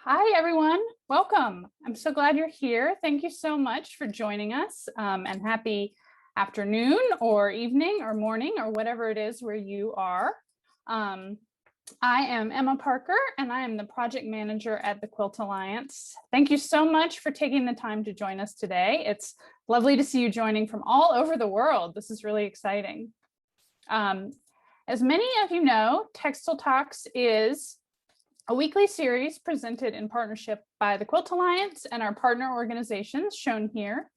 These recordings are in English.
Hi, everyone. Welcome. I'm so glad you're here. Thank you so much for joining us, and happy afternoon or evening or morning or whatever it is where you are. I am Emma Parker, and I am the project manager at the Quilt Alliance. Thank you so much for taking the time to join us today. It's lovely to see you joining from all over the world. This is really exciting. As many of you know, Textile Talks is a weekly series presented in partnership by the Quilt Alliance and our partner organizations shown here.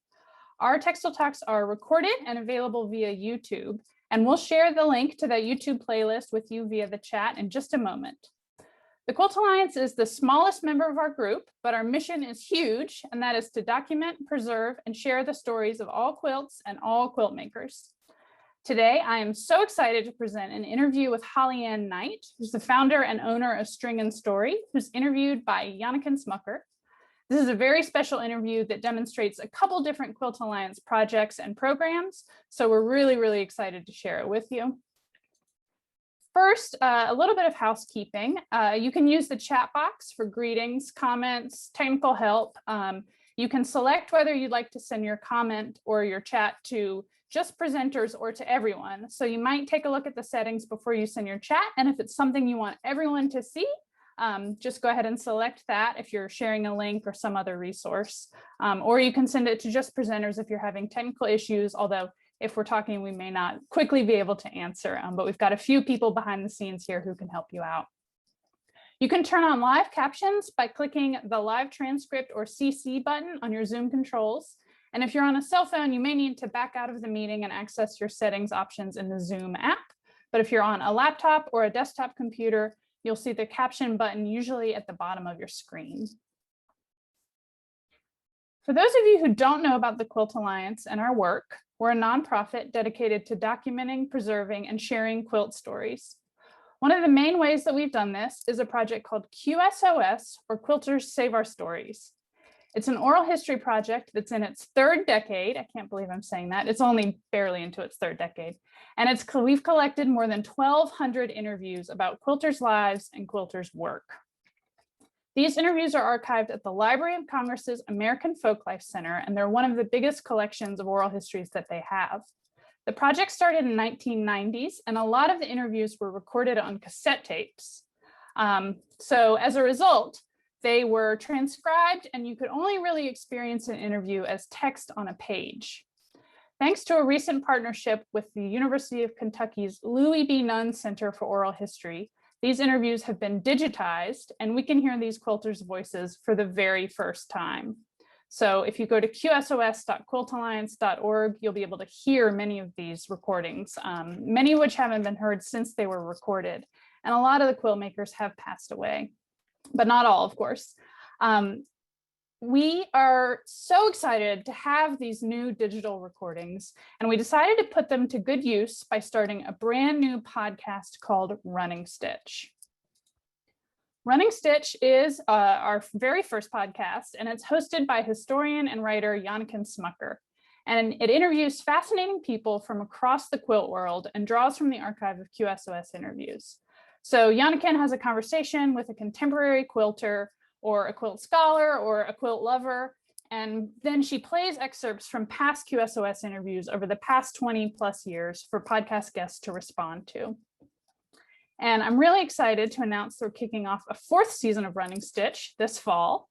Our Textile Talks are recorded and available via YouTube, and we'll share the link to that YouTube playlist with you via the chat in just a moment. The Quilt Alliance is the smallest member of our group, but our mission is huge, and that is to document, preserve, and share the stories of all quilts and all quilt makers. Today, I am so excited to present an interview with HollyAnne Knight, who's the founder and owner of String & Story, who's interviewed by Janneken Smucker. This is a very special interview that demonstrates a couple different Quilt Alliance projects and programs, so we're really excited to share it with you. First, a little bit of housekeeping. You can use the chat box for greetings, comments, technical help. You can select whether you'd like to send your comment or your chat to just presenters or to everyone. So you might take a look at the settings before you send your chat. And if it's something you want everyone to see, just go ahead and select that if you're sharing a link or some other resource. Or you can send it to just presenters if you're having technical issues, although if we're talking, we may not quickly be able to answer, but we've got a few people behind the scenes here who can help you out. You can turn on live captions by clicking the live transcript or CC button on your Zoom controls. And if you're on a cell phone, you may need to back out of the meeting and access your settings options in the Zoom app. But if you're on a laptop or a desktop computer, you'll see the caption button usually at the bottom of your screen. For those of you who don't know about the Quilt Alliance and our work, we're a nonprofit dedicated to documenting, preserving, and sharing quilt stories. One of the main ways that we've done this is a project called QSOS, or Quilters Save Our Stories. It's an oral history project that's in its third decade. I can't believe I'm saying that. It's only barely into its third decade. And we've collected more than 1,200 interviews about quilters' lives and quilters' work. These interviews are archived at the Library of Congress's American Folklife Center, and they're one of the biggest collections of oral histories that they have. The project started in the 1990s, and a lot of the interviews were recorded on cassette tapes. So as a result, they were transcribed, and you could only really experience an interview as text on a page. Thanks to a recent partnership with the University of Kentucky's Louis B. Nunn Center for Oral History, these interviews have been digitized, and we can hear these quilters' voices for the very first time. So if you go to qsos.quiltalliance.org, you'll be able to hear many of these recordings, many of which haven't been heard since they were recorded. And a lot of the quilt makers have passed away, but not all, of course. We are so excited to have these new digital recordings, and we decided to put them to good use by starting a brand new podcast called Running Stitch. Running Stitch is our very first podcast, and it's hosted by historian and writer Janneken Smucker. And it interviews fascinating people from across the quilt world and draws from the archive of QSOS interviews. So Janneken has a conversation with a contemporary quilter or a quilt scholar or a quilt lover, and then she plays excerpts from past QSOS interviews over the past 20 plus years for podcast guests to respond to. And I'm really excited to announce that we're kicking off a fourth season of Running Stitch this fall.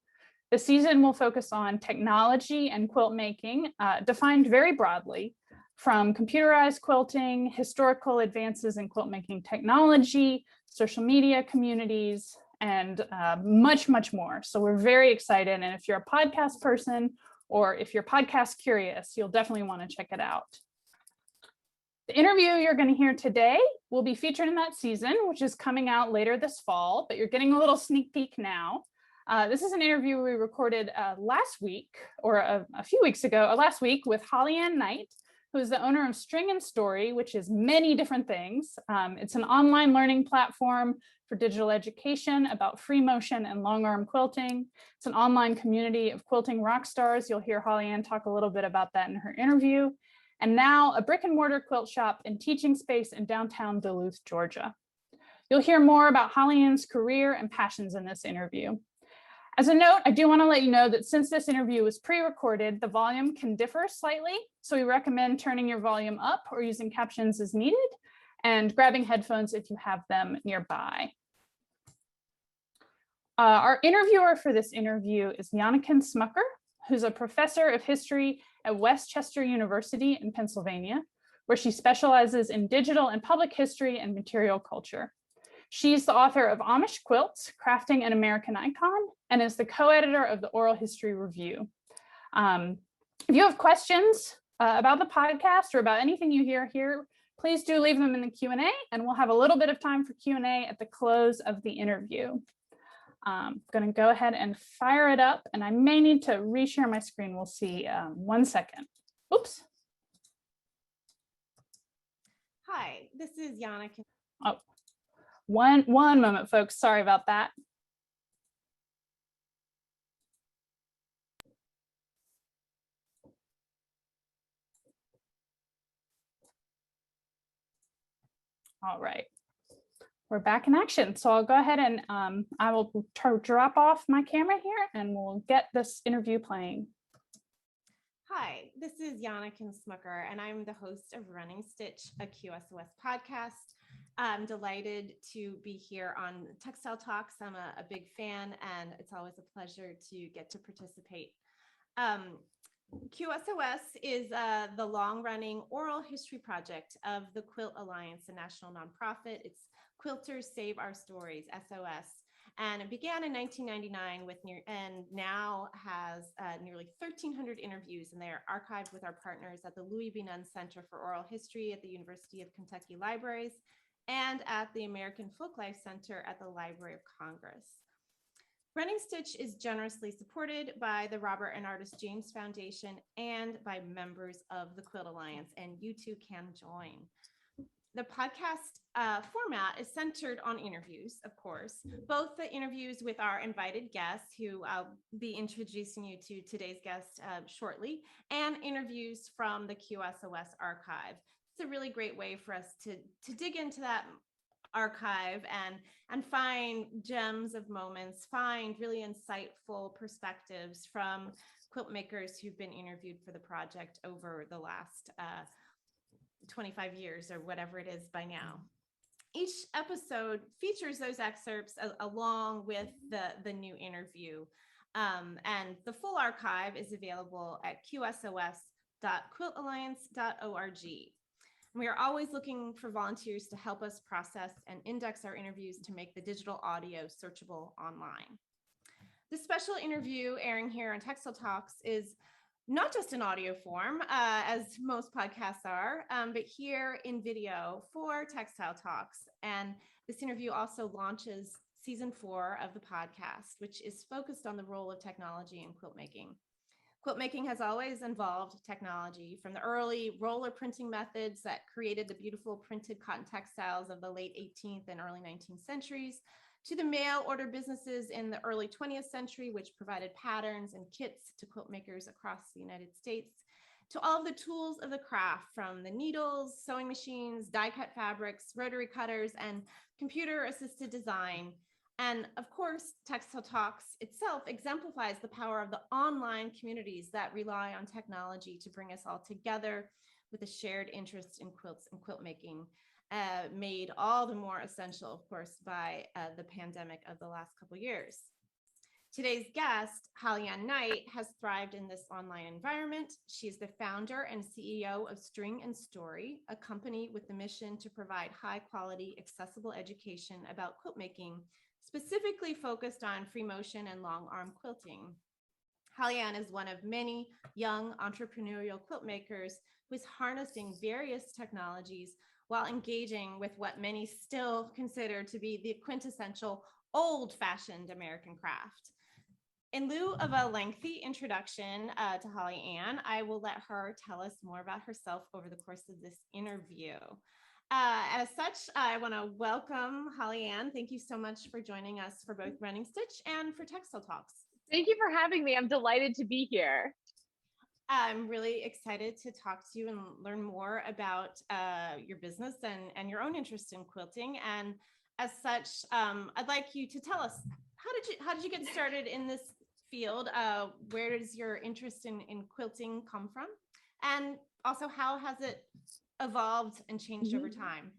The season will focus on technology and quilt making, defined very broadly, from computerized quilting, historical advances in quilt making technology, social media communities, and much more. So we're very excited. And if you're a podcast person or if you're podcast curious, you'll definitely want to check it out. The interview you're going to hear today will be featured in that season, which is coming out later this fall, but you're getting a little sneak peek now. This is an interview we recorded last week, or a few weeks ago, last week, with HollyAnne Knight, who is the owner of String & Story, which is many different things. It's an online learning platform for digital education about free motion and long arm quilting. It's an online community of quilting rock stars. You'll hear HollyAnne talk a little bit about that in her interview. And now a brick and mortar quilt shop and teaching space in downtown Duluth, Georgia. You'll hear more about HollyAnne's career and passions in this interview. As a note, I do want to let you know that since this interview was pre-recorded, the volume can differ slightly. So we recommend turning your volume up or using captions as needed and grabbing headphones if you have them nearby. Our interviewer for this interview is Janneken Smucker, who's a professor of history at Westchester University in Pennsylvania, where she specializes in digital and public history and material culture. She's the author of Amish Quilts, Crafting an American Icon, and is the co-editor of the Oral History Review. If you have questions about the podcast or about anything you hear here, please do leave them in the Q&A, and we'll have a little bit of time for Q&A at the close of the interview. I'm going to go ahead and fire it up, and I may need to reshare my screen. We'll see. 1 second. Oops. Hi, this is Janneken. Oh, one moment, folks. Sorry about that. All right. We're back in action. So I'll go ahead and I will drop off my camera here and we'll get this interview playing. Hi, this is Janneken Smucker, and I'm the host of Running Stitch, a QSOS podcast. I'm delighted to be here on Textile Talks. I'm a big fan, and it's always a pleasure to get to participate. QSOS is the long-running oral history project of the Quilt Alliance, a national nonprofit. It's Quilters Save Our Stories, S.O.S. And it began in 1999 and now has nearly 1,300 interviews, and they are archived with our partners at the Louis B. Nunn Center for Oral History at the University of Kentucky Libraries and at the American Folklife Center at the Library of Congress. Running Stitch is generously supported by the Robert and Artist James Foundation and by members of the Quilt Alliance, and you too can join. The podcast format is centered on interviews, of course, both the interviews with our invited guests, who I'll be introducing you to today's guest shortly, and interviews from the QSOS archive. It's a really great way for us to dig into that archive and find gems of moments, find really insightful perspectives from quilt makers who've been interviewed for the project over the last 25 years or whatever it is by now. Each episode features those excerpts along with the new interview. And the full archive is available at qsos.quiltalliance.org. We are always looking for volunteers to help us process and index our interviews to make the digital audio searchable online. This special interview airing here on Textile Talks is not just in audio form, as most podcasts are, but here in video for Textile Talks. And this interview also launches season 4 of the podcast, which is focused on the role of technology in quilt making. Quilt making has always involved technology, from the early roller printing methods that created the beautiful printed cotton textiles of the late 18th and early 19th centuries, to the mail order businesses in the early 20th century, which provided patterns and kits to quilt makers across the United States, to all of the tools of the craft, from the needles, sewing machines, die-cut fabrics, rotary cutters, and computer-assisted design. And of course, Textile Talks itself exemplifies the power of the online communities that rely on technology to bring us all together with a shared interest in quilts and quilt making, made all the more essential, of course, by the pandemic of the last couple years. Today's guest, HollyAnne Knight, has thrived in this online environment. She's the founder and CEO of String and Story, a company with the mission to provide high-quality, accessible education about quilt making, specifically focused on free motion and long arm quilting. HollyAnne is one of many young entrepreneurial quilt makers who is harnessing various technologies while engaging with what many still consider to be the quintessential old-fashioned American craft. In lieu of a lengthy introduction to HollyAnne, I will let her tell us more about herself over the course of this interview. As such, I want to welcome HollyAnne. Thank you so much for joining us for both Running Stitch and for Textile Talks. Thank you for having me. I'm delighted to be here. I'm really excited to talk to you and learn more about your business and your own interest in quilting. And as such, I'd like you to tell us how did you get started in this field? Where does your interest in quilting come from? And also, how has it evolved and changed over time?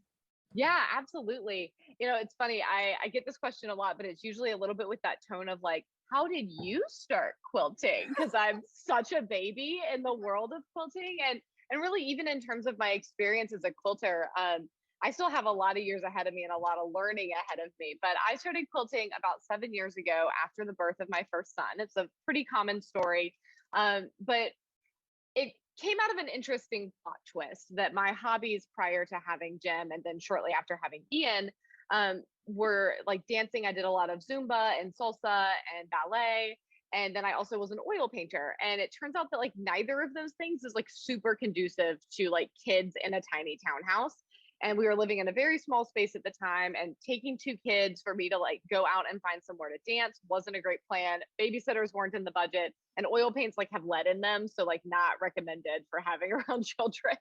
Yeah, absolutely. It's funny. I get this question a lot, but it's usually a little bit with that tone of like, how did you start quilting? Because I'm such a baby in the world of quilting. And really, even in terms of my experience as a quilter, I still have a lot of years ahead of me and a lot of learning ahead of me. But I started quilting about 7 years ago after the birth of my first son. It's a pretty common story. But it came out of an interesting plot twist that my hobbies prior to having Jim and then shortly after having Ian were like dancing. I did a lot of Zumba and salsa and ballet. And then I also was an oil painter. And it turns out that like neither of those things is like super conducive to like kids in a tiny townhouse. And we were living in a very small space at the time, and taking 2 kids for me to like go out and find somewhere to dance wasn't a great plan. Babysitters weren't in the budget, and oil paints like have lead in them. So like not recommended for having around children.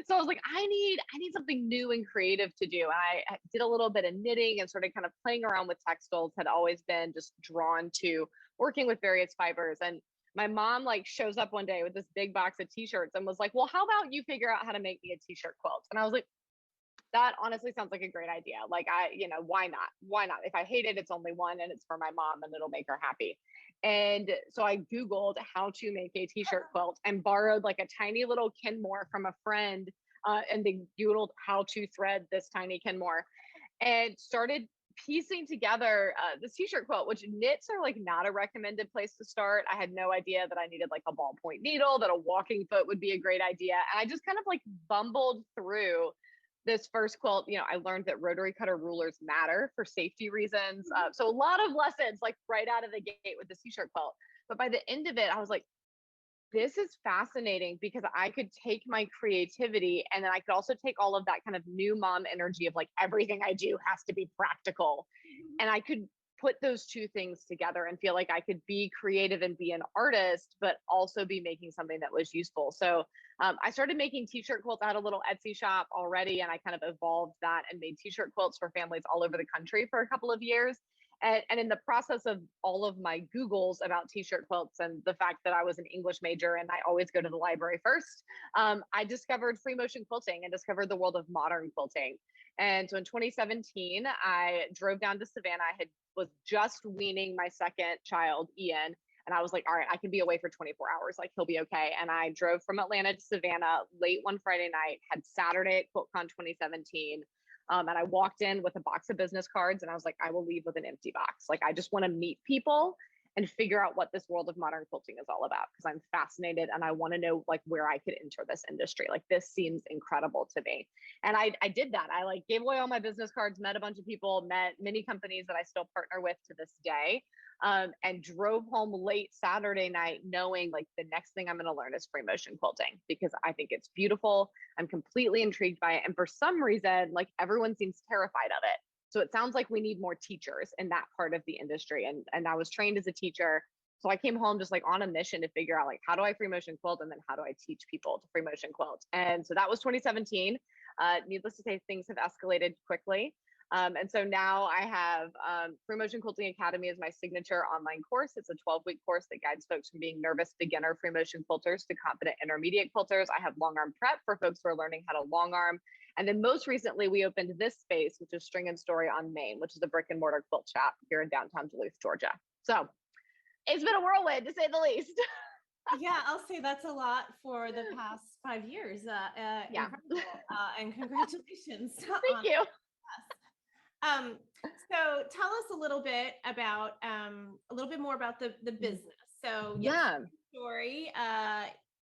So I was like, I need something new and creative to do. And I did a little bit of knitting and sort of kind of playing around with textiles, had always been just drawn to working with various fibers. And my mom like shows up one day with this big box of t-shirts and was like, well, how about you figure out how to make me a t-shirt quilt? And I was like, that honestly sounds like a great idea. Like why not? Why not? If I hate it, it's only one and it's for my mom and it'll make her happy. And so I Googled how to make a t-shirt quilt and borrowed like a tiny little Kenmore from a friend. And they Googled how to thread this tiny Kenmore and started piecing together this t-shirt quilt, which knits are like not a recommended place to start. I had no idea that I needed like a ballpoint needle, that a walking foot would be a great idea. And I just kind of like bumbled through this first quilt. I learned that rotary cutter rulers matter for safety reasons. So a lot of lessons like right out of the gate with this t-shirt quilt. But by the end of it, I was like, this is fascinating because I could take my creativity and then I could also take all of that kind of new mom energy of like everything I do has to be practical. And I could put those two things together and feel like I could be creative and be an artist, but also be making something that was useful. So I started making t-shirt quilts. I had a little Etsy shop already, and I kind of evolved that and made t-shirt quilts for families all over the country for a couple of years. And in the process of all of my Googles about t-shirt quilts and the fact that I was an English major and I always go to the library first, I discovered free motion quilting and discovered the world of modern quilting. And so in 2017, I drove down to Savannah. I was just weaning my second child, Ian. And I was like, all right, I can be away for 24 hours. Like, he'll be okay. And I drove from Atlanta to Savannah late one Friday night, had Saturday at QuiltCon 2017. And I walked in with a box of business cards and I was like, I will leave with an empty box. Like, I just want to meet people and figure out what this world of modern quilting is all about, because I'm fascinated and I want to know like where I could enter this industry. Like, this seems incredible to me. And I did that. I like gave away all my business cards, met a bunch of people, met many companies that I still partner with to this day. And drove home late Saturday night knowing like the next thing I'm going to learn is free motion quilting, because I think it's beautiful. I'm completely intrigued by it. And for some reason, like everyone seems terrified of it. So it sounds like we need more teachers in that part of the industry. And I was trained as a teacher. So I came home just like on a mission to figure out like, how do I free motion quilt? And then how do I teach people to free motion quilt? And so that was 2017. Needless to say, things have escalated quickly. And so now I have Free Motion Quilting Academy as my signature online course. It's a 12-week course that guides folks from being nervous beginner free motion quilters to confident intermediate quilters. I have long arm prep for folks who are learning how to long arm. And then most recently, we opened this space, which is String and Story on Main, which is a brick and mortar quilt shop here in downtown Duluth, Georgia. So it's been a whirlwind, to say the least. Yeah, I'll say that's a lot for the past 5 years. Yeah. And congratulations. Thank you. So tell us a little bit more about the business. So Yeah. Story,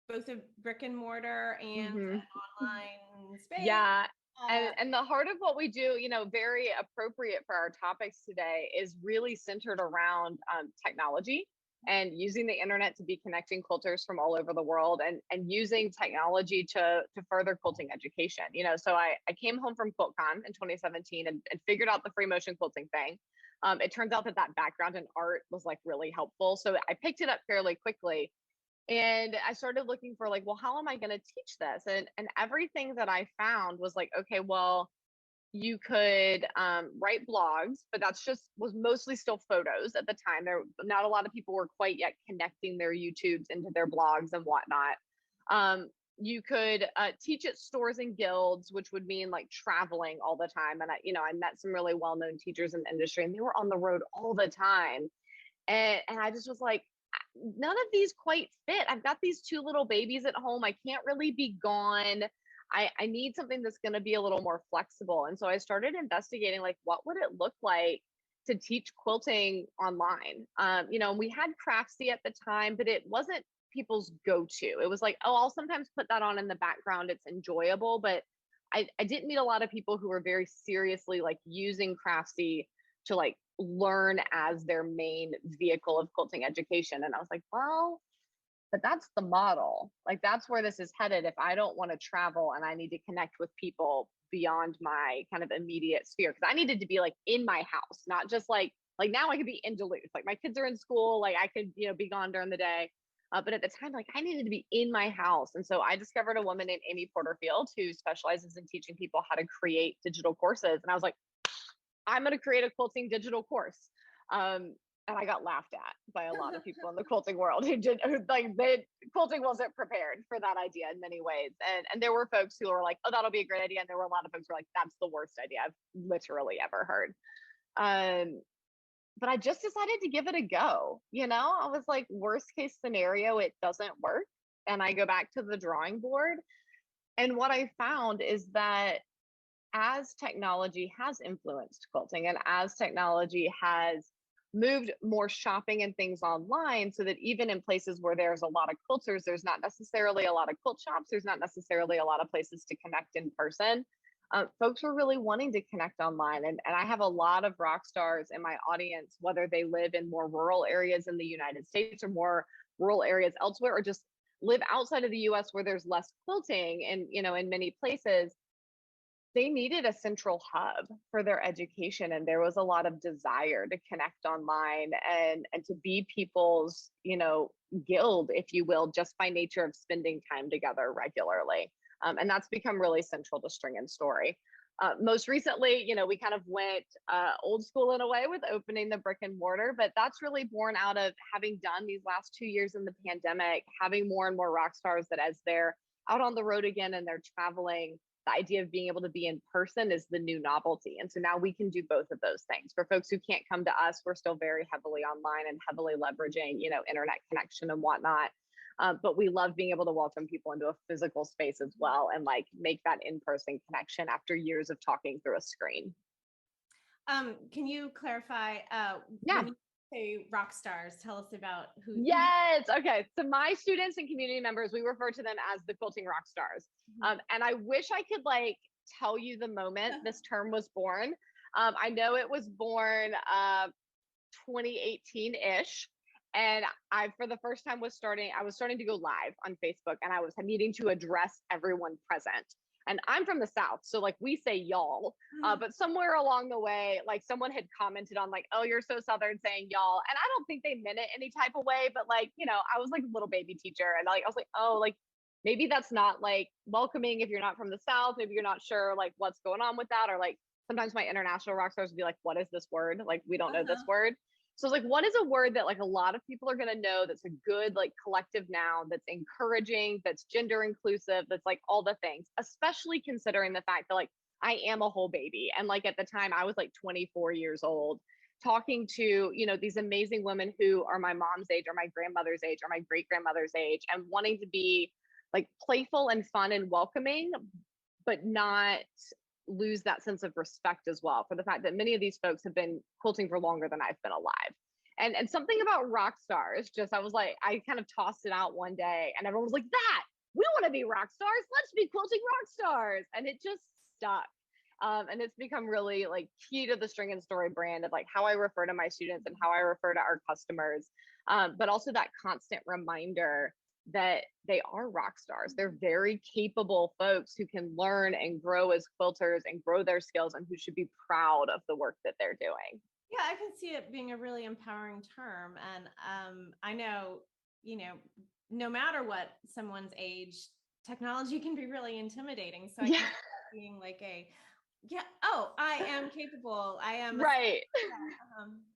both a brick and mortar and an online space. Yeah. And the heart of what we do, very appropriate for our topics today, is really centered around technology and using the internet to be connecting quilters from all over the world, and using technology to further quilting education. So I came home from QuiltCon in 2017 and figured out the free motion quilting thing. It turns out that background in art was like really helpful. So I picked it up fairly quickly. And I started looking for like, well, how am I going to teach this? And everything that I found was like, okay, well, You could write blogs, but was mostly still photos at the time. Not a lot of people were quite yet connecting their YouTubes into their blogs and whatnot. You could teach at stores and guilds, which would mean like traveling all the time. And I met some really well-known teachers in the industry, and they were on the road all the time. And I just was like, none of these quite fit. I've got these two little babies at home. I can't really be gone. I need something that's going to be a little more flexible. And so I started investigating, like, what would it look like to teach quilting online? We had Craftsy at the time, but it wasn't people's go-to. It was like, oh, I'll sometimes put that on in the background. It's enjoyable, but I didn't meet a lot of people who were very seriously like using Craftsy to like learn as their main vehicle of quilting education. And I was like, well, but that's the model. Like, that's where this is headed. If I don't want to travel and I need to connect with people beyond my kind of immediate sphere, because I needed to be like in my house, not just like now I could be in Duluth, like my kids are in school, like I could, be gone during the day. But at the time, like I needed to be in my house. And so I discovered a woman named Amy Porterfield who specializes in teaching people how to create digital courses. And I was like, I'm going to create a quilting digital course. And I got laughed at by a lot of people in the quilting world quilting wasn't prepared for that idea in many ways. And there were folks who were like, oh, that'll be a great idea. And there were a lot of folks who were like, that's the worst idea I've literally ever heard. But I just decided to give it a go. I was like, worst case scenario, it doesn't work. And I go back to the drawing board. And what I found is that as technology has influenced quilting and as technology has moved more shopping and things online, so that even in places where there's a lot of quilters, there's not necessarily a lot of quilt shops, there's not necessarily a lot of places to connect in person. Folks were really wanting to connect online. And I have a lot of rock stars in my audience, whether they live in more rural areas in the United States or more rural areas elsewhere, or just live outside of the US where there's less quilting. And, in many places, they needed a central hub for their education. And there was a lot of desire to connect online and to be people's, guild, if you will, just by nature of spending time together regularly. And that's become really central to String and Story. Most recently, we kind of went old school in a way with opening the brick and mortar, but that's really born out of having done these last 2 years in the pandemic, having more and more rock stars that as they're out on the road again and they're traveling, the idea of being able to be in person is the new novelty. And so now we can do both of those things. For folks who can't come to us, we're still very heavily online and heavily leveraging, internet connection and whatnot. But we love being able to welcome people into a physical space as well and like make that in-person connection after years of talking through a screen. Can you clarify Yeah. when you say rock stars, tell us about who? Yes. Okay. So my students and community members, we refer to them as the quilting rock stars. And I wish I could like tell you the moment this term was born. I know it was born 2018-ish. And I, for the first time, I was starting to go live on Facebook, and I was needing to address everyone present. And I'm from the South, so like we say y'all, but somewhere along the way, like someone had commented on like, oh, you're so Southern saying y'all. And I don't think they meant it any type of way, but like, I was like a little baby teacher, and like, I was like, oh, like maybe that's not like welcoming if you're not from the South, maybe you're not sure like what's going on with that. Or like sometimes my international rock stars would be like, what is this word? Like, we don't know this word. So it's like, what is a word that like a lot of people are going to know that's a good like collective noun, that's encouraging, that's gender inclusive, that's like all the things, especially considering the fact that like I am a whole baby. And like at the time I was like 24 years old, talking to, these amazing women who are my mom's age or my grandmother's age or my great grandmother's age, and wanting to be like playful and fun and welcoming, but not lose that sense of respect as well for the fact that many of these folks have been quilting for longer than I've been alive. And something about rock stars, I was like, I kind of tossed it out one day and everyone was like, we want to be rock stars. Let's be quilting rock stars. And it just stuck. And it's become really like key to the String and Story brand of like how I refer to my students and how I refer to our customers. But also that constant reminder that they are rock stars. They're very capable folks who can learn and grow as quilters and grow their skills, and who should be proud of the work that they're doing. Yeah, I can see it being a really empowering term. And I know, no matter what someone's age, technology can be really intimidating. So I can see being like a Yeah. Oh, I am capable. I am. Right.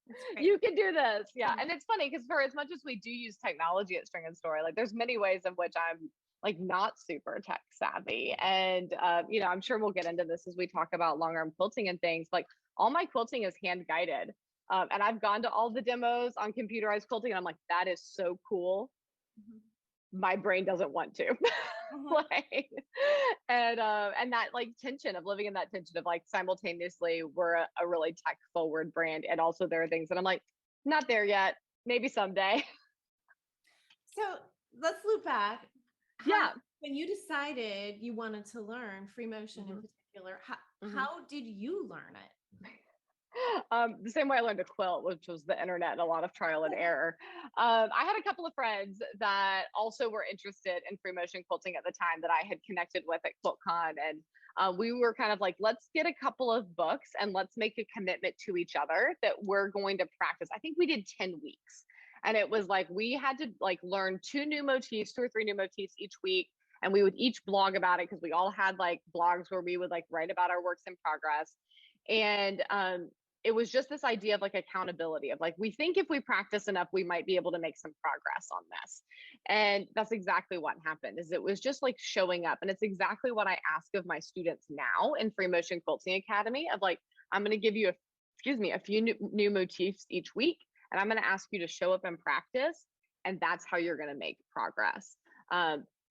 That's great. You can do this. Yeah. And it's funny because for as much as we do use technology at String and Story, like there's many ways in which I'm like not super tech savvy. And, you know, I'm sure we'll get into this as we talk about long arm quilting and things. Like all my quilting is hand guided. And I've gone to all the demos on computerized quilting and I'm like, that is so cool. My brain doesn't want to. Like, and that like tension of living in that tension of like simultaneously we're a really tech forward brand, and also there are things that I'm like, not there yet, maybe someday. So let's loop back. Yeah. When you decided you wanted to learn free motion in particular, how did you learn it? The same way I learned to quilt, which was the internet and a lot of trial and error. I had a couple of friends that also were interested in free motion quilting at the time that I had connected with at QuiltCon. And we were kind of like, let's get a couple of books and let's make a commitment to each other that we're going to practice. I think we did 10 weeks. And it was like, we had to like learn 2 or 3 new motifs each week. And we would each blog about it because we all had like blogs where we would like write about our works in progress. And it was just this idea of like accountability of like, we think if we practice enough, we might be able to make some progress on this. And that's exactly what happened. Is it was just like showing up. And it's exactly what I ask of my students now in Free Motion Quilting Academy of like, I'm going to give you a few new motifs each week. And I'm going to ask you to show up and practice. And that's how you're going to make progress.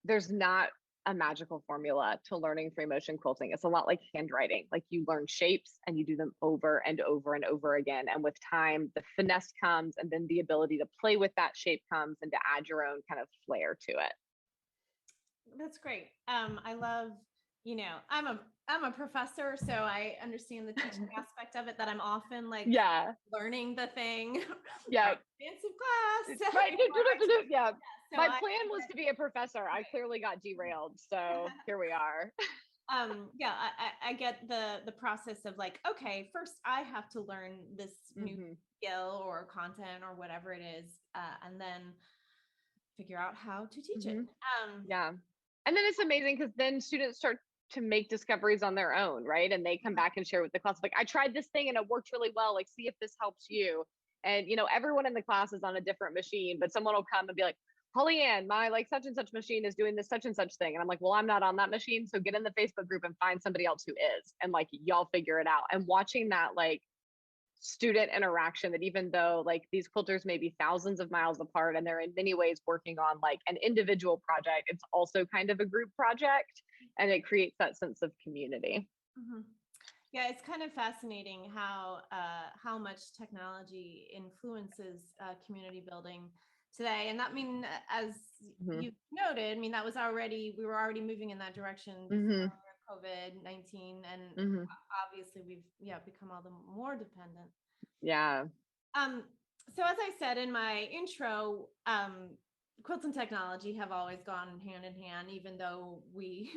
There's not a magical formula to learning free motion quilting. It's a lot like handwriting. Like you learn shapes and you do them over and over and over again. And with time, the finesse comes, and then the ability to play with that shape comes and to add your own kind of flair to it. That's great. I love, you know, I'm a professor, so I understand the teaching aspect of it, that I'm often like learning the thing. Yeah. Expansive class. Right. Yeah. So my plan was to be a professor. I clearly got derailed. So here we are. Yeah, I get the process of like, okay, first I have to learn this new skill or content or whatever it is, and then figure out how to teach it. Yeah. And then it's amazing because then students start to make discoveries on their own, right? And they come back and share with the class, like, I tried this thing and it worked really well. Like, see if this helps you. And, you know, everyone in the class is on a different machine, but someone will come and be like, HollyAnne, my like such and such machine is doing this such and such thing. And I'm like, well, I'm not on that machine. So get in the Facebook group and find somebody else who is, and like, y'all figure it out. And watching that like student interaction, that even though like these quilters may be thousands of miles apart and they're in many ways working on like an individual project, it's also kind of a group project, and it creates that sense of community. Yeah, it's kind of fascinating how much technology influences community building today. And that, mean, as you noted, I mean, that was we were already moving in that direction before COVID-19, and obviously we've become all the more dependent. Yeah. So as I said in my intro, quilts and technology have always gone hand in hand, even though we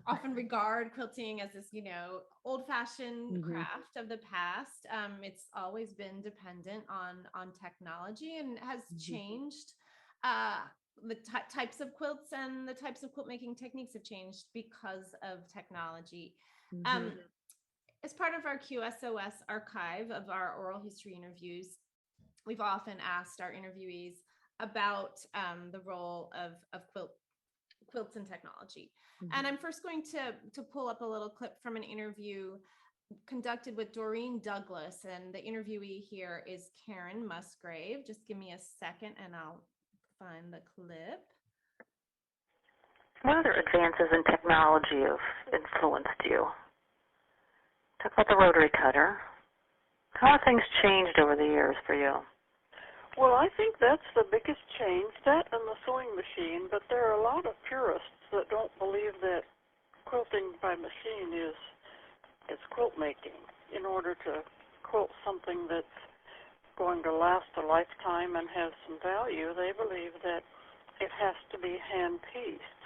often regard quilting as this, you know, old-fashioned craft of the past. It's always been dependent on technology, and has changed. The types of quilts and the types of quilt making techniques have changed because of technology. As part of our QSOS archive of our oral history interviews, we've often asked our interviewees about the role of quilts and technology. And I'm first going to pull up a little clip from an interview conducted with Doreen Douglas, and the interviewee here is Karen Musgrave. Just give me a second and I'll find the clip. What other advances in technology have influenced you? Talk about the rotary cutter. How have things changed over the years for you? Well, I think that's the biggest change, that and the sewing machine, but there are a lot of purists that don't believe that quilting by machine is quilt making. In order to quilt something that's going to last a lifetime and have some value, they believe that it has to be hand-pieced.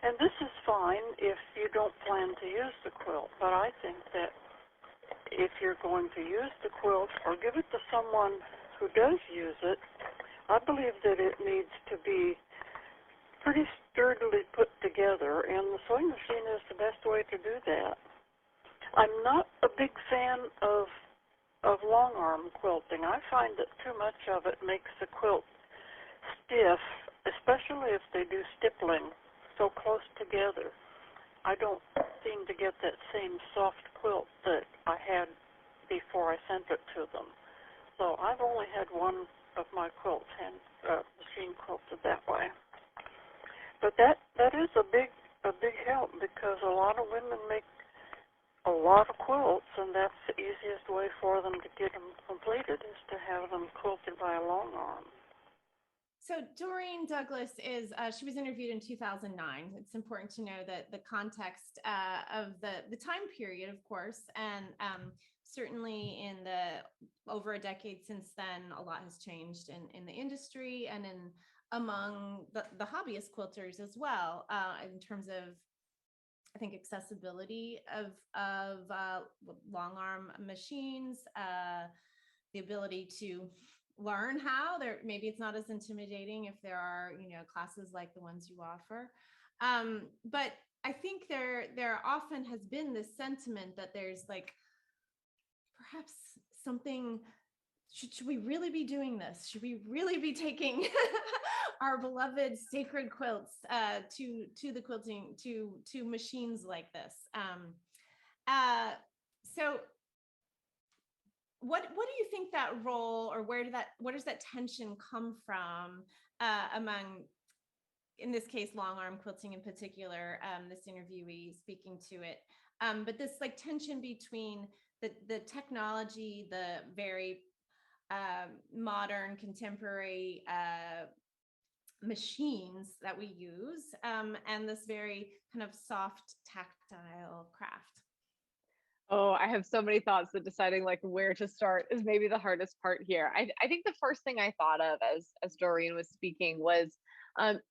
And this is fine if you don't plan to use the quilt, but I think that if you're going to use the quilt or give it to someone who does use it, I believe that it needs to be pretty sturdily put together, and the sewing machine is the best way to do that. I'm not a big fan of long arm quilting. I find that too much of it makes the quilt stiff, especially if they do stippling so close together. I don't seem to get that same soft quilt that I had before I sent it to them. So I've only had one of my quilts machine quilted that way. But that is a big help, because a lot of women make a lot of quilts, and that's the easiest way for them to get them completed, is to have them quilted by a long arm. So Doreen Douglas she was interviewed in 2009. It's important to know that the context of the time period, of course, and certainly in the over a decade since then, a lot has changed in the industry and among the hobbyist quilters as well, in terms of, I think, accessibility of long arm machines, the ability to learn how maybe it's not as intimidating if there are, classes like the ones you offer. But I think there often has been this sentiment that there's like perhaps something, should we really be doing this? Should we really be taking our beloved sacred quilts to the quilting, to machines like this? So what do you think that role, or where does that tension come from among, in this case, long arm quilting in particular, this interviewee speaking to it, but this like tension between the technology, the very modern contemporary machines that we use, and this very kind of soft tactile craft? Oh, I have so many thoughts that deciding like where to start is maybe the hardest part here. I think the first thing I thought of as Doreen was speaking was,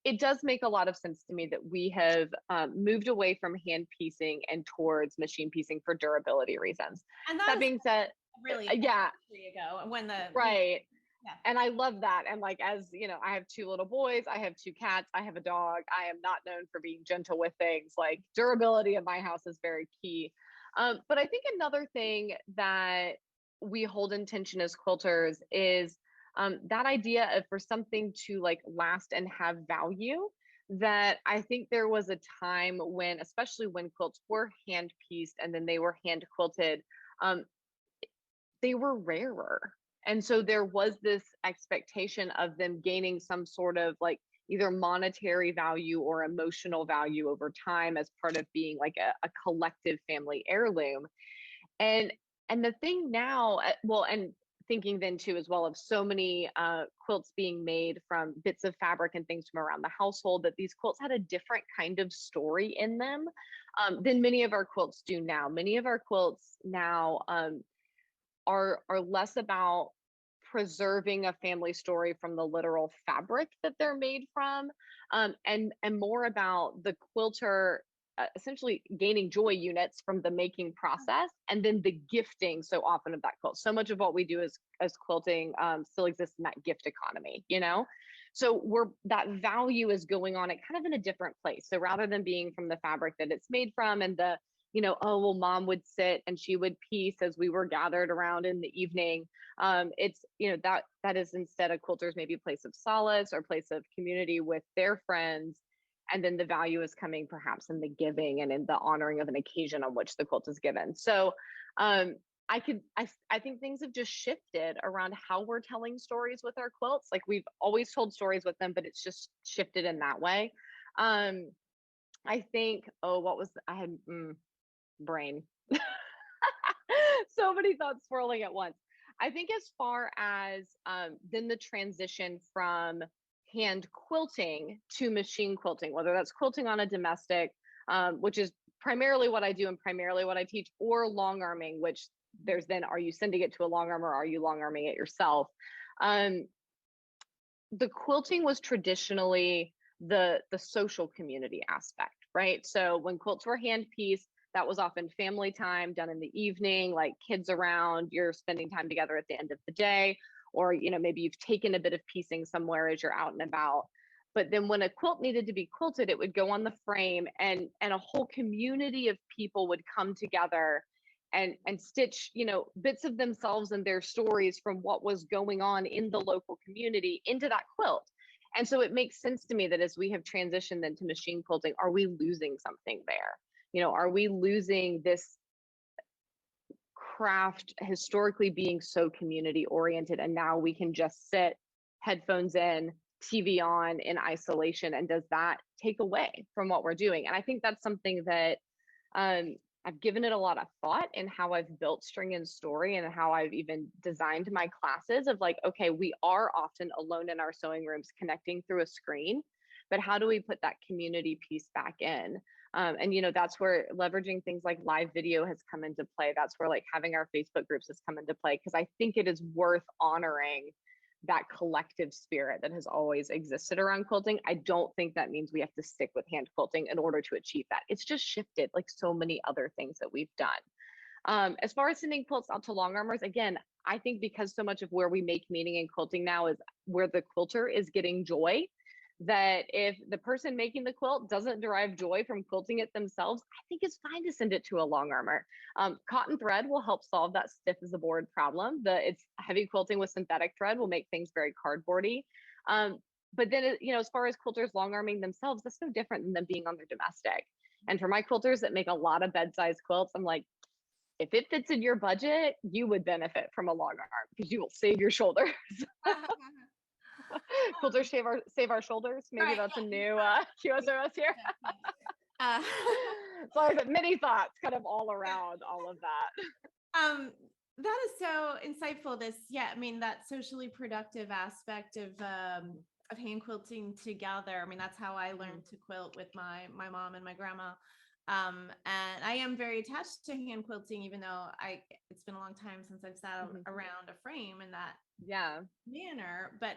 it does make a lot of sense to me that we have moved away from hand piecing and towards machine piecing for durability reasons. And that being said, really yeah, ago when the right. Yeah. And I love that. And like, as you know, I have 2 little boys, I have 2 cats, I have a dog. I am not known for being gentle with things. Like, durability in my house is very key. But I think another thing that we hold in tension as quilters is that idea of, for something to like last and have value, that I think there was a time when, especially when quilts were hand pieced and then they were hand quilted, they were rarer. And so there was this expectation of them gaining some sort of like either monetary value or emotional value over time as part of being like a collective family heirloom. And the thing now, well, and thinking then too as well of so many quilts being made from bits of fabric and things from around the household, that these quilts had a different kind of story in them than many of our quilts do now. Many of our quilts now are less about preserving a family story from the literal fabric that they're made from, and more about the quilter essentially gaining joy units from the making process, and then the gifting so often of that quilt. So much of what we do as quilting still exists in that gift economy, so that value is going on it kind of in a different place. So rather than being from the fabric that it's made from, and the oh, well, mom would sit and she would piece as we were gathered around in the evening. It's, that is instead a quilter's maybe a place of solace or place of community with their friends. And then the value is coming perhaps in the giving and in the honoring of an occasion on which the quilt is given. So I think things have just shifted around how we're telling stories with our quilts. Like, we've always told stories with them, but it's just shifted in that way. I think, brain. So many thoughts swirling at once. I think as far as then the transition from hand quilting to machine quilting, whether that's quilting on a domestic, which is primarily what I do and primarily what I teach, or long arming, which there's then, are you sending it to a long arm or are you long arming it yourself? The quilting was traditionally the social community aspect, right? So when quilts were hand pieced, that was often family time done in the evening, like kids around, you're spending time together at the end of the day, or maybe you've taken a bit of piecing somewhere as you're out and about. But then when a quilt needed to be quilted, it would go on the frame, and a whole community of people would come together and stitch, you know, bits of themselves and their stories from what was going on in the local community into that quilt. And so it makes sense to me that as we have transitioned into machine quilting, are we losing something there? You know, are we losing this craft historically being so community oriented, and now we can just sit, headphones in, TV on, in isolation, and does that take away from what we're doing? And I think that's something that I've given it a lot of thought in how I've built String and Story and how I've even designed my classes of like, okay, we are often alone in our sewing rooms connecting through a screen, but how do we put that community piece back in? And, you know, that's where leveraging things like live video has come into play. That's where like having our Facebook groups has come into play, because I think it is worth honoring that collective spirit that has always existed around quilting. I don't think that means we have to stick with hand quilting in order to achieve that. It's just shifted like so many other things that we've done. As far as sending quilts out to long armors, again, I think because so much of where we make meaning in quilting now is where the quilter is getting joy, that if the person making the quilt doesn't derive joy from quilting it themselves, I think it's fine to send it to a long armor. Cotton thread will help solve that stiff as a board problem. It's heavy quilting with synthetic thread will make things very cardboardy. But then, you know, as far as quilters long arming themselves, that's no different than them being on their domestic. And for my quilters that make a lot of bed-sized quilts, I'm like, if it fits in your budget, you would benefit from a long arm because you will save your shoulders. Quilters save our shoulders. Maybe Right, that's yeah, a new QSOS here. So I have many thoughts kind of all around all of that. That is so insightful. I mean, that socially productive aspect of hand quilting together. I mean, that's how I learned to quilt with my mom and my grandma. And I am very attached to hand quilting, even though it's been a long time since I've sat around a frame in that manner. But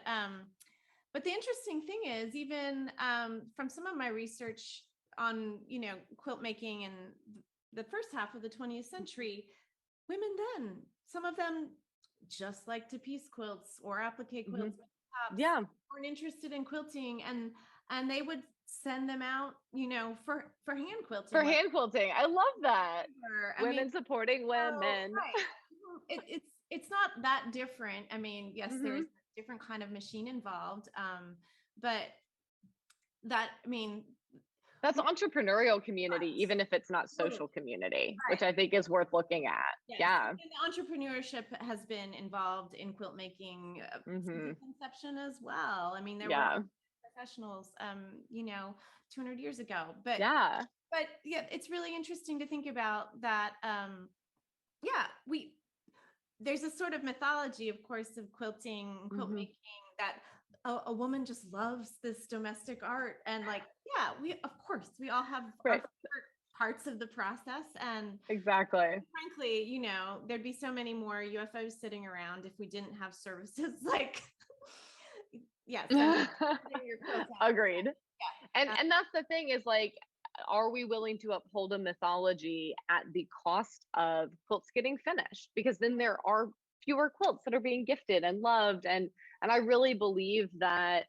the interesting thing is, even from some of my research on, you know, quilt making in the first half of the 20th century, women then, some of them just like to piece quilts or applique quilts, weren't interested in quilting, and they would send them out, you know, for hand quilting. For hand quilting. I love that. Women supporting women. Right. It's not that different. I mean, yes, there's a different kind of machine involved. But that, I mean, that's entrepreneurial community, even if it's not social community, which I think is worth looking at. Yes. Yeah. And the entrepreneurship has been involved in quilt making since the conception as well. I mean, there were professionals, you know, 200 years ago, but yeah, it's really interesting to think about that. There's a sort of mythology, of course, of quilting, quilt making, that a woman just loves this domestic art, and like, we all have our favorite parts of the process, and frankly, you know, there'd be so many more UFOs sitting around if we didn't have services like agreed. And that's the thing is, like, are we willing to uphold a mythology at the cost of quilts getting finished? Because then there are fewer quilts that are being gifted and loved. And I really believe that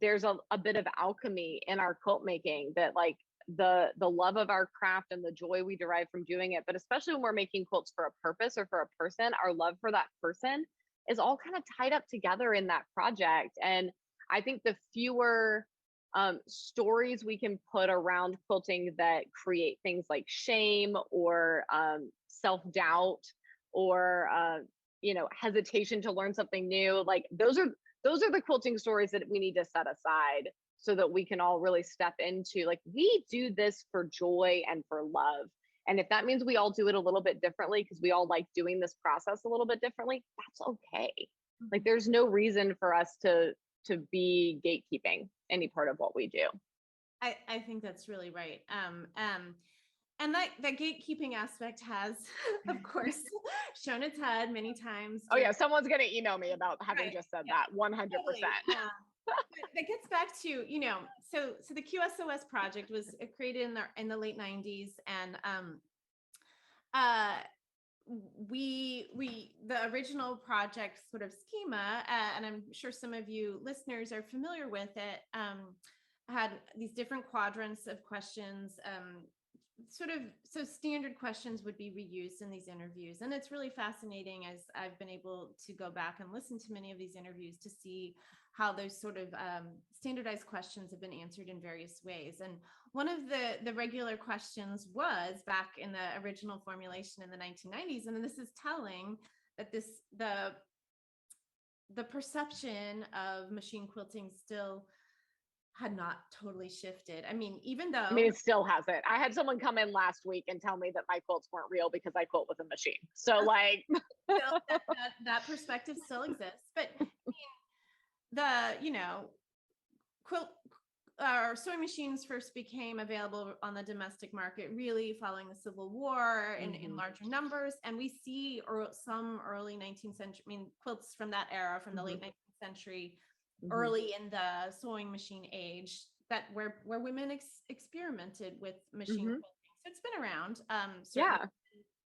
there's a bit of alchemy in our quilt making, that like the love of our craft and the joy we derive from doing it, but especially when we're making quilts for a purpose or for a person, our love for that person is all kind of tied up together in that project. And I think the fewer stories we can put around quilting that create things like shame or self-doubt or you know, hesitation to learn something new, like those are the quilting stories that we need to set aside, so that we can all really step into, like, we do this for joy and for love. And if that means we all do it a little bit differently because we all like doing this process a little bit differently, that's okay. Like, there's no reason for us to be gatekeeping any part of what we do. I think that's really right. And that gatekeeping aspect has, of course, shown its head many times. Oh yeah, someone's going to email me about having just said that. 100%. Totally. That gets back to, you know, so the QSOS project was created in the late 90s, and the original project sort of schema, and I'm sure some of you listeners are familiar with it, had these different quadrants of questions, so standard questions would be reused in these interviews. And it's really fascinating as I've been able to go back and listen to many of these interviews to see how those sort of standardized questions have been answered in various ways. And one of the regular questions was back in the original formulation in the 1990s. And this is telling that the perception of machine quilting still had not totally shifted. I mean, even though it still hasn't. I had someone come in last week and tell me that my quilts weren't real because I quilt with a machine. So like still, that perspective still exists. But I mean, quilt or sewing machines first became available on the domestic market really following the Civil War in larger numbers. And we see some early 19th century, I mean, quilts from that era, from the late 19th century, early in the sewing machine age, that where women experimented with machine quilting. So it's been around. Certainly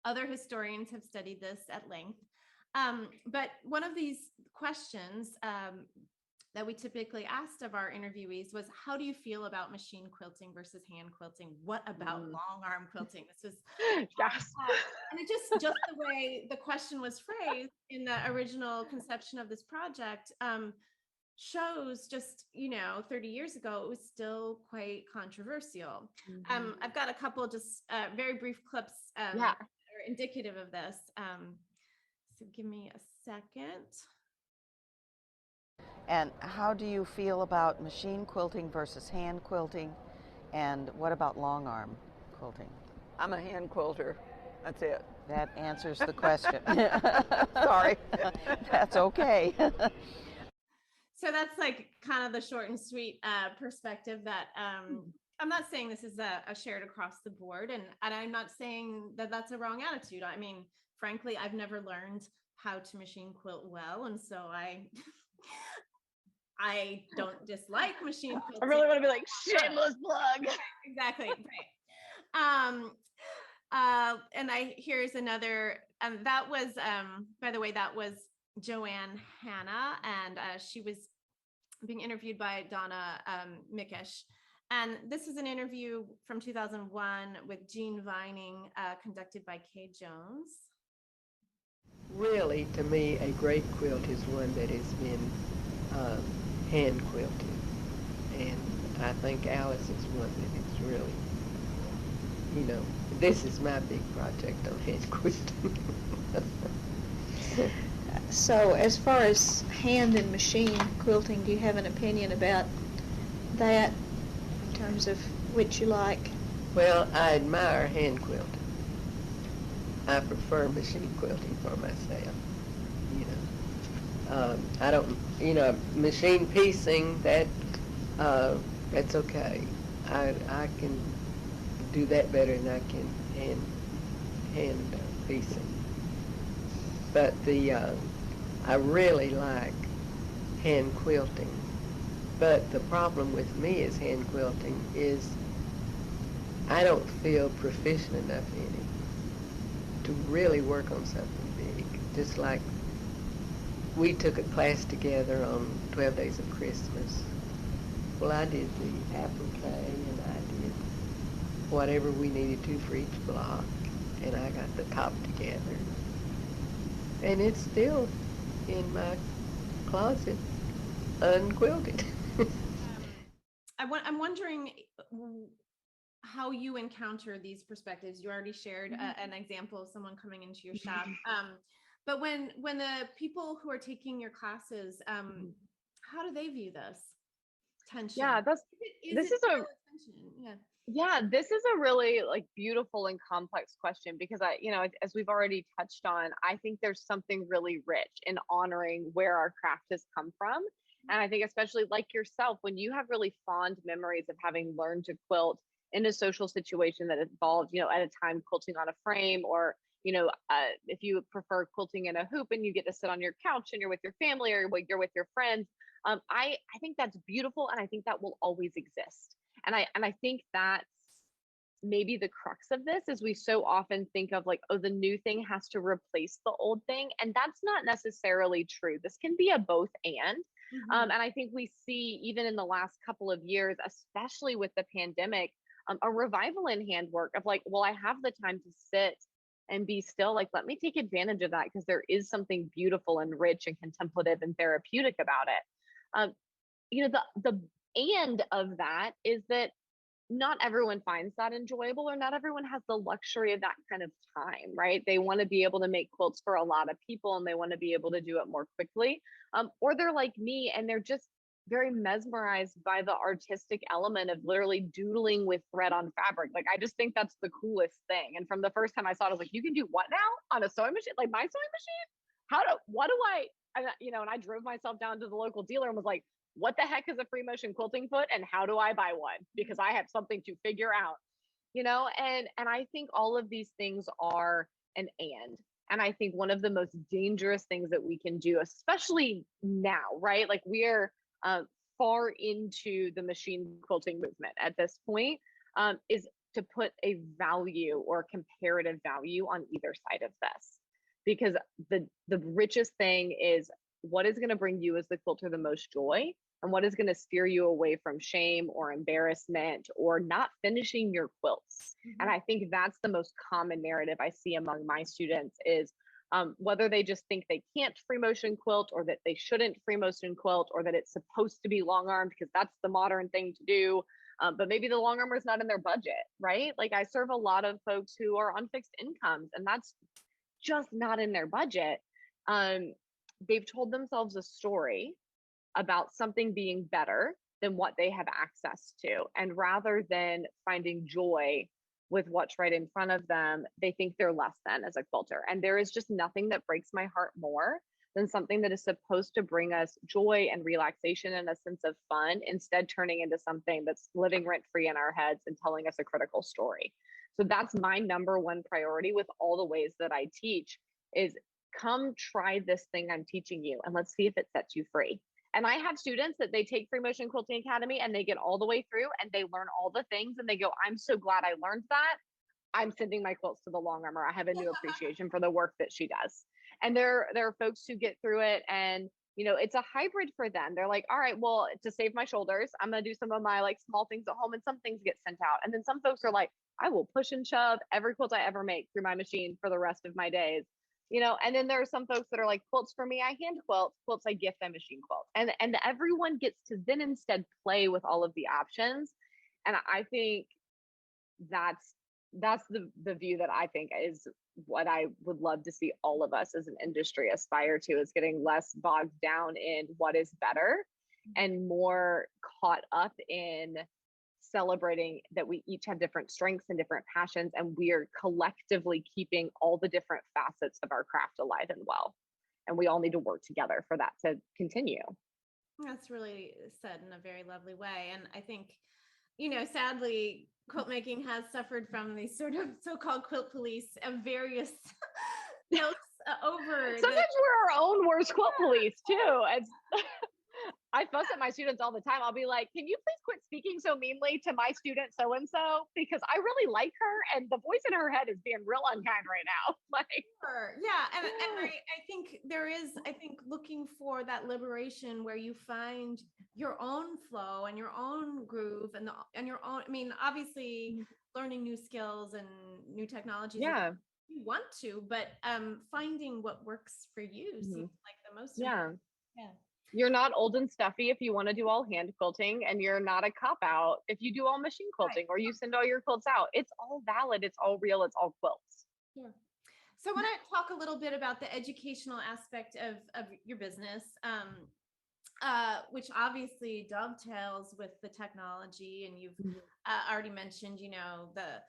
other historians have studied this at length. But one of these questions that we typically asked of our interviewees was, how do you feel about machine quilting versus hand quilting? What about long arm quilting? This was and it just the way the question was phrased in the original conception of this project shows just 30 years ago it was still quite controversial. I've got a couple just very brief clips that are indicative of this. So give me a second. And how do you feel about machine quilting versus hand quilting? And what about long arm quilting? I'm a hand quilter. That's it. That answers the question. Sorry. That's okay. So that's like kind of the short and sweet perspective that I'm not saying this is a shared across the board. And I'm not saying that that's a wrong attitude. I mean, frankly, I've never learned how to machine quilt well. And so I don't dislike machine quilting. I really want to be like, shameless plug. Exactly. Right. And here's another, that was, by the way, that was Joanne Hanna, and she was being interviewed by Donna Mickish. And this is an interview from 2001 with Jean Vining, conducted by Kay Jones. Really, to me, a great quilt is one that has been hand quilted. And I think Alice is one that is really, this is my big project on hand quilting. So as far as hand and machine quilting, do you have an opinion about that in terms of which you like? Well, I admire hand quilting. I prefer machine quilting for myself. I don't, machine piecing, that's okay. I can do that better than I can hand piecing. But I really like hand quilting. But the problem with me is hand quilting is I don't feel proficient enough in it to really work on something big. Just like we took a class together on 12 Days of Christmas. Well, I did the applique and I did whatever we needed to for each block, and I got the top together. And it's still in my closet, unquilted. I'm wondering how you encounter these perspectives. You already shared an example of someone coming into your shop. But when the people who are taking your classes, how do they view this tension? Yeah, this is a really like beautiful and complex question, because as we've already touched on, I think there's something really rich in honoring where our craft has come from. And I think especially like yourself, when you have really fond memories of having learned to quilt in a social situation that involved, at a time quilting on a frame, or if you prefer quilting in a hoop and you get to sit on your couch and you're with your family or you're with your friends, I think that's beautiful, and I think that will always exist. And I think that's maybe the crux of this, is we so often think of like, oh, the new thing has to replace the old thing, and that's not necessarily true. This can be a both and. And I think we see even in the last couple of years, especially with the pandemic, a revival in handwork of like, well, I have the time to sit and be still. Like, let me take advantage of that because there is something beautiful and rich and contemplative and therapeutic about it. The end of that is that not everyone finds that enjoyable, or not everyone has the luxury of that kind of time, right? They want to be able to make quilts for a lot of people and they want to be able to do it more quickly. Or they're like me and they're just very mesmerized by the artistic element of literally doodling with thread on fabric. Like, I just think that's the coolest thing. And from the first time I saw it, I was like, you can do what now on a sewing machine? Like my sewing machine? And I drove myself down to the local dealer and was like, what the heck is a free motion quilting foot and how do I buy one? Because I have something to figure out, and I think all of these things are an and. And I think one of the most dangerous things that we can do, especially now, right? Like we are far into the machine quilting movement at this point, is to put a value or comparative value on either side of this. Because the richest thing is what is going to bring you as the quilter the most joy, and what is going to steer you away from shame or embarrassment or not finishing your quilts. Mm-hmm. And I think that's the most common narrative I see among my students is whether they just think they can't free motion quilt, or that they shouldn't free motion quilt, or that it's supposed to be long armed because that's the modern thing to do. But maybe the long armor is not in their budget, right? Like I serve a lot of folks who are on fixed incomes and that's just not in their budget. They've told themselves a story about something being better than what they have access to. And rather than finding joy with what's right in front of them, they think they're less than as a quilter. And there is just nothing that breaks my heart more than something that is supposed to bring us joy and relaxation and a sense of fun, instead turning into something that's living rent free in our heads and telling us a critical story. So that's my number one priority with all the ways that I teach is come try this thing I'm teaching you and let's see if it sets you free. And I have students that they take Free Motion Quilting Academy and they get all the way through and they learn all the things and they go, I'm so glad I learned that. I'm sending my quilts to the long armor. I have a new appreciation for the work that she does. And there are folks who get through it and it's a hybrid for them. They're like, all right, well, to save my shoulders, I'm going to do some of my like small things at home and some things get sent out. And then some folks are like, I will push and shove every quilt I ever make through my machine for the rest of my days. And then there are some folks that are like, quilts for me, I hand quilt, quilts I gift, I machine quilt. And everyone gets to then instead play with all of the options. And I think that's the view that I think is what I would love to see all of us as an industry aspire to, is getting less bogged down in what is better and more caught up in celebrating that we each have different strengths and different passions, and we are collectively keeping all the different facets of our craft alive and well. And we all need to work together for that to continue. That's really said in a very lovely way. And I think, sadly, quilt making has suffered from these sort of so-called quilt police of various notes over. Sometimes we're our own worst quilt police too. I fuss at my students all the time. I'll be like, can you please quit speaking so meanly to my student so-and-so? Because I really like her and the voice in her head is being real unkind right now. Like, sure. Yeah. And I think there is, looking for that liberation where you find your own flow and your own groove and your own, obviously learning new skills and new technologies. Yeah. You want to, but finding what works for you seems like the most important. Yeah. You're not old and stuffy if you want to do all hand quilting, and you're not a cop out if you do all machine quilting, or you send all your quilts out. It's all valid. It's all real. It's all quilts. Yeah. So I want to talk a little bit about the educational aspect of your business, which obviously dovetails with the technology. And you've already mentioned, the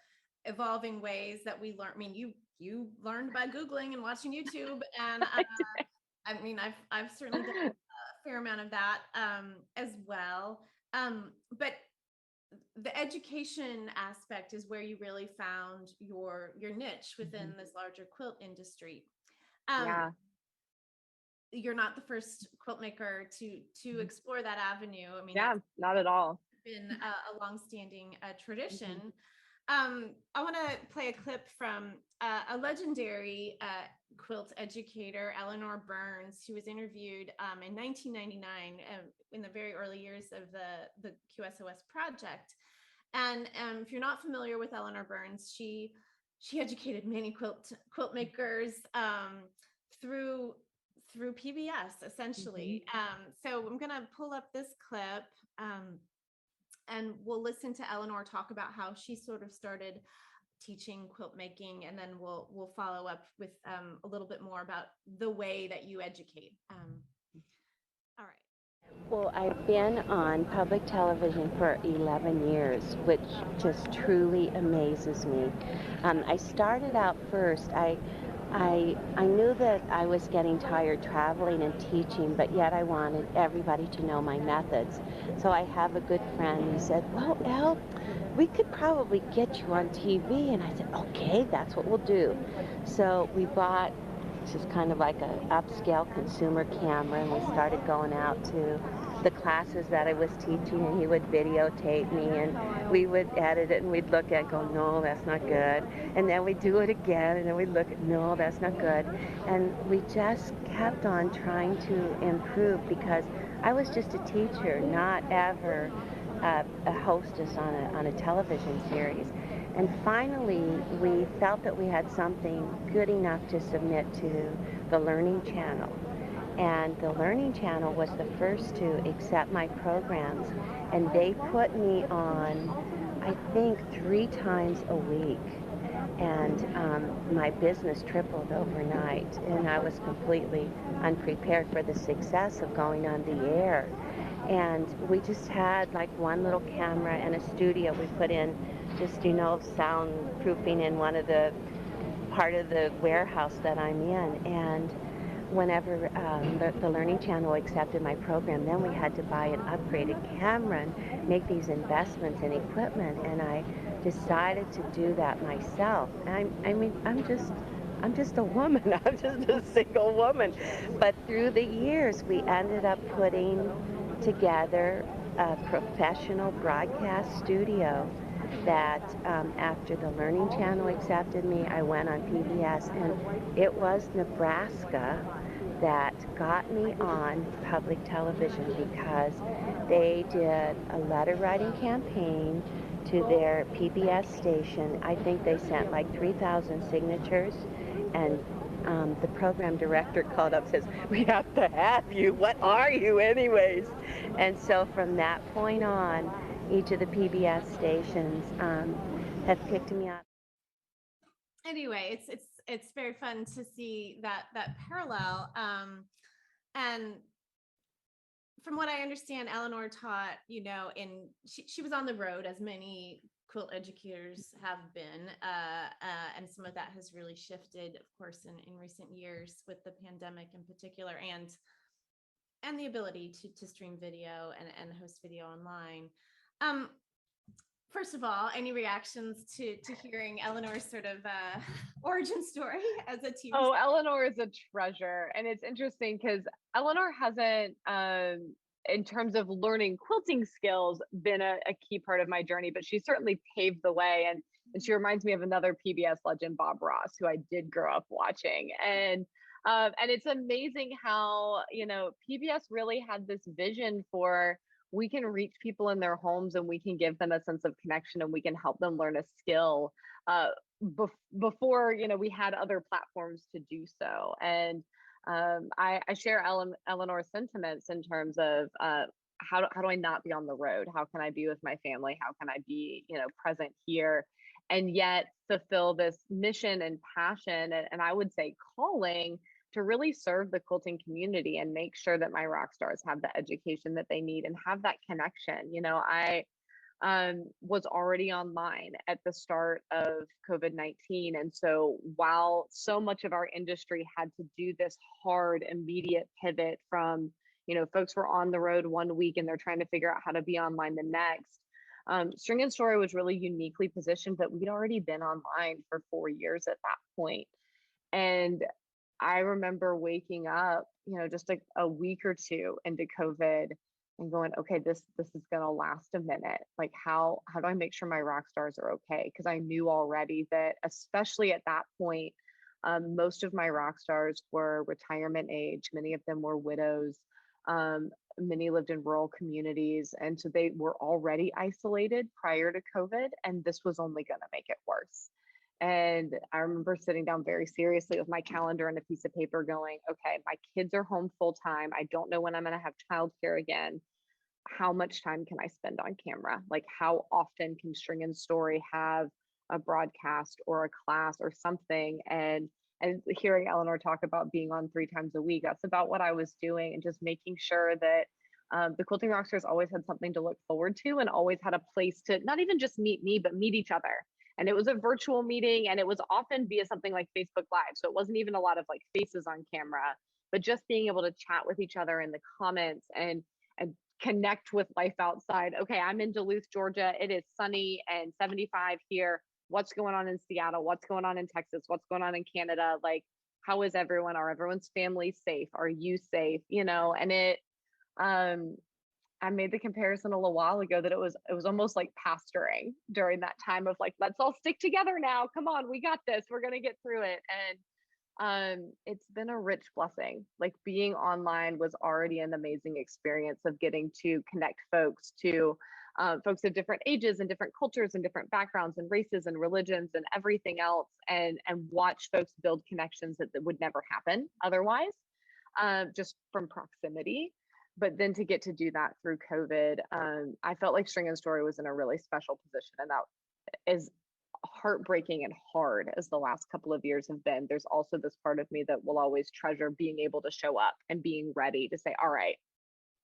evolving ways that we learn. You learned by Googling and watching YouTube, and I've certainly done fair amount of that as well. But the education aspect is where you really found your niche within this larger quilt industry. You're not the first quilt maker to explore that avenue. Not at all. It's been a longstanding tradition. I want to play a clip from a legendary quilt educator, Eleanor Burns, who was interviewed in 1999 in the very early years of the QSOS project. And if you're not familiar with Eleanor Burns, she educated many quilt makers through PBS essentially. So I'm gonna pull up this clip and we'll listen to Eleanor talk about how she sort of started teaching quilt making, and then we'll follow up with a little bit more about the way that you educate. All right. Well, I've been on public television for 11 years, which just truly amazes me. I started out first, I knew that I was getting tired traveling and teaching, but yet I wanted everybody to know my methods. So I have a good friend who said, well, Elle, we could probably get you on TV. And I said, okay, that's what we'll do. So we bought just kind of like an upscale consumer camera, and we started going out to the classes that I was teaching, and he would videotape me, and we would edit it, and we'd look at it and go, no, that's not good. And then we'd do it again, and then we'd look at, no, that's not good. And we just kept on trying to improve, because I was just a teacher, not ever a hostess on a television series. And finally, we felt that we had something good enough to submit to the Learning Channel. And the Learning Channel was the first to accept my programs. And they put me on, I think, 3 times a week. And my business tripled overnight. And I was completely unprepared for the success of going on the air. And we just had like one little camera and a studio. We put in just, soundproofing in one of the part of the warehouse that I'm in. And whenever the Learning Channel accepted my program, then we had to buy an upgraded camera and make these investments in equipment. And I decided to do that myself. I'm just a woman. I'm just a single woman. But through the years, we ended up putting together a professional broadcast studio that after the Learning Channel accepted me, I went on PBS, and it was Nebraska that got me on public television, because they did a letter writing campaign to their PBS station. I think they sent like 3,000 signatures, and the program director called up and says, we have to have you. What are you anyways? And so from that point on, each of the PBS stations have picked me up. Anyway, it's very fun to see that parallel. And from what I understand, Eleanor taught, she was on the road, as many quilt educators have been, and some of that has really shifted, of course, in recent years with the pandemic in particular, and the ability to stream video and host video online. First of all, any reactions to hearing Eleanor's sort of origin story as a TV? Oh, Eleanor is a treasure. And it's interesting because Eleanor hasn't, in terms of learning quilting skills, been a key part of my journey, but she certainly paved the way. And she reminds me of another PBS legend, Bob Ross, who I did grow up watching. And it's amazing how, PBS really had this vision for, we can reach people in their homes and we can give them a sense of connection and we can help them learn a skill before, we had other platforms to do so. And I share Eleanor's sentiments in terms of how do I not be on the road? How can I be with my family? How can I be, present here and yet fulfill this mission and passion and I would say calling to really serve the quilting community and make sure that my rock stars have the education that they need and have that connection. I was already online at the start of COVID-19. And so while so much of our industry had to do this hard, immediate pivot from, folks were on the road one week and they're trying to figure out how to be online the next. String and Story was really uniquely positioned that we'd already been online for 4 years at that point. And I remember waking up, just a week or two into COVID and going, okay, this is going to last a minute. Like, how do I make sure my rock stars are okay? Because I knew already that, especially at that point, most of my rock stars were retirement age. Many of them were widows. many lived in rural communities. And so they were already isolated prior to COVID, and this was only going to make it worse. And I remember sitting down very seriously with my calendar and a piece of paper going, okay, my kids are home full time. I don't know when I'm going to have childcare again. How much time can I spend on camera? Like, how often can String and Story have a broadcast or a class or something? And hearing Eleanor talk about being on 3 times a week, that's about what I was doing, and just making sure that the Quilting Rockstars always had something to look forward to, and always had a place to not even just meet me, but meet each other. And it was a virtual meeting, and it was often via something like Facebook Live. So it wasn't even a lot of like faces on camera, but just being able to chat with each other in the comments and connect with life outside. Okay, I'm in Duluth, Georgia. It is sunny and 75 here. What's going on in Seattle? What's going on in Texas? What's going on in Canada? Like, how is everyone? Are everyone's family safe? Are you safe? You know, and I made the comparison a little while ago that it was almost like pastoring during that time of like, let's all stick together now. Come on, we got this. We're gonna get through it. And it's been a rich blessing. Like, being online was already an amazing experience of getting to connect folks to folks of different ages and different cultures and different backgrounds and races and religions and everything else, and watch folks build connections that would never happen otherwise, just from proximity. But then to get to do that through COVID, I felt like String and Story was in a really special position, and that is heartbreaking and hard as the last couple of years have been. There's also this part of me that will always treasure being able to show up and being ready to say, all right,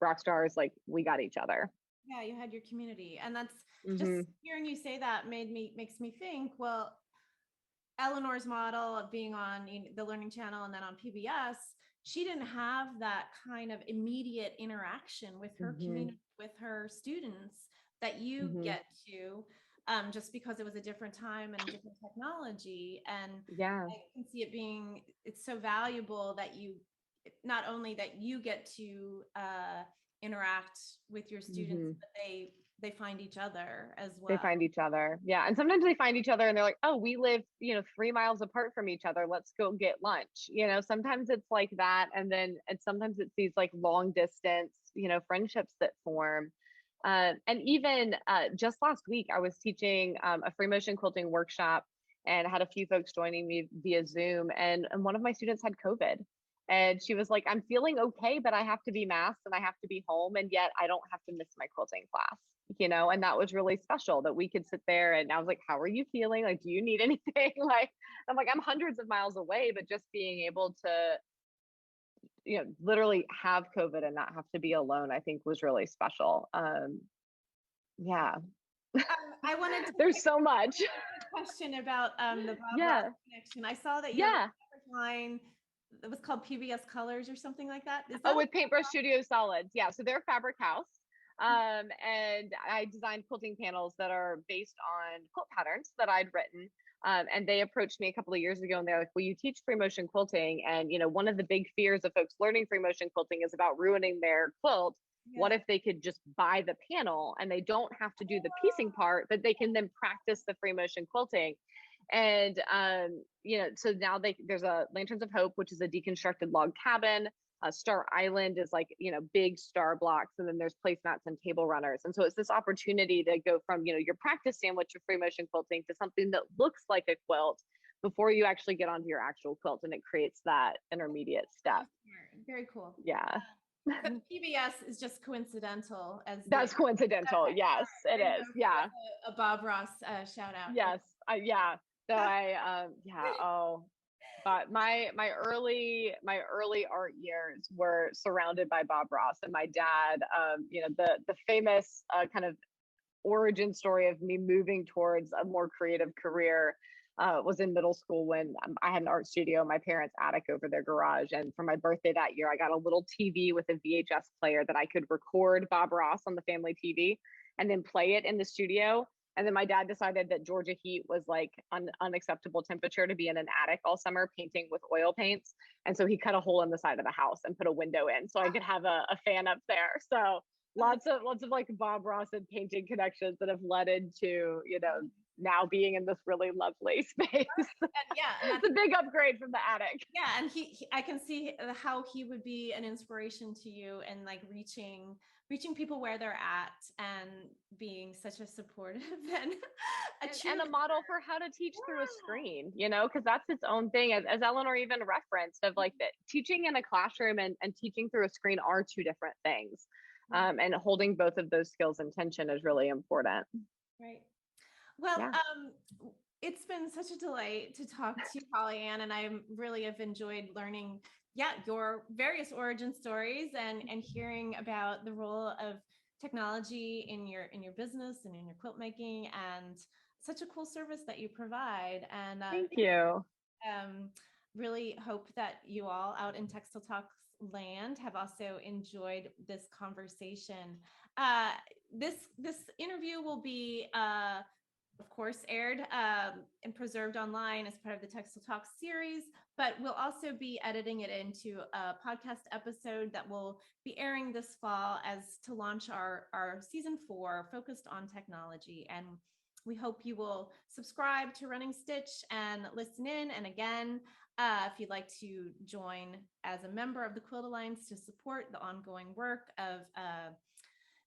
rock stars, like, we got each other. Yeah, you had your community. And that's just hearing you say that makes me think, well, Eleanor's model of being on the Learning Channel and then on PBS, she didn't have that kind of immediate interaction with her community, with her students that you get to, just because it was a different time and a different technology. And yeah, I can see it's so valuable that you, not only that you get to interact with your students, but they find each other as well. They find each other. Yeah. And sometimes they find each other and they're like, oh, we live, 3 miles apart from each other. Let's go get lunch. Sometimes it's like that. And sometimes it's these like long distance, friendships that form. And even just last week, I was teaching a free motion quilting workshop and had a few folks joining me via Zoom. And one of my students had COVID. And she was like, I'm feeling okay, but I have to be masked and I have to be home. And yet I don't have to miss my quilting class, and that was really special that we could sit there. And I was like, how are you feeling? Like, do you need anything? I'm hundreds of miles away, but just being able to, literally have COVID and not have to be alone, I think was really special. Yeah. I wanted to there's so much question about the Bob Ross connection. I saw that you had a line. It was called PBS Colors or something like that. Is that with Paintbrush Studio Solids. Yeah. So they're a fabric house. And I designed quilting panels that are based on quilt patterns that I'd written. And they approached me a couple of years ago and they're like, will you teach free motion quilting? And, one of the big fears of folks learning free motion quilting is about ruining their quilt. Yeah. What if they could just buy the panel and they don't have to do the piecing part, but they can then practice the free motion quilting? And, so now there's a Lanterns of Hope, which is a deconstructed log cabin. Star Island is like, big star blocks. And then there's placemats and table runners. And so it's this opportunity to go from, your practice sandwich of free motion quilting to something that looks like a quilt before you actually get onto your actual quilt. And it creates that intermediate step. Very cool. Yeah. PBS is just coincidental. That's coincidental. Yes, it is. Yeah. A Bob Ross shout out. Yes. Yeah. So but my early art years were surrounded by Bob Ross, and my dad, the famous kind of origin story of me moving towards a more creative career was in middle school when I had an art studio in my parents' attic over their garage. And for my birthday that year, I got a little TV with a VHS player that I could record Bob Ross on the family TV and then play it in the studio. And then my dad decided that Georgia heat was like unacceptable temperature to be in an attic all summer painting with oil paints. And so he cut a hole in the side of the house and put a window in so I could have a fan up there. So lots of like Bob Ross and painting connections that have led into, now being in this really lovely space. And It's a big upgrade from the attic. Yeah, and I can see how he would be an inspiration to you, and like reaching people where they're at, and being such a supportive and and a model for how to teach through a screen, you know, because that's its own thing, as Eleanor even referenced, of like that teaching in a classroom and teaching through a screen are two different things. And holding both of those skills in tension is really important. Right. Well, it's been such a delight to talk to you, HollyAnne, and I really have enjoyed learning, your various origin stories, and hearing about the role of technology in your business and in your quilt making, and such a cool service that you provide. And thank you. Really hope that you all out in Textile Talks land have also enjoyed this conversation. This interview will be of course aired and preserved online as part of the Textile Talks series, but we'll also be editing it into a podcast episode that will be airing this fall as to launch our season 4 focused on technology. And we hope you will subscribe to Running Stitch and listen in. And again, if you'd like to join as a member of the Quilt Alliance to support the ongoing work of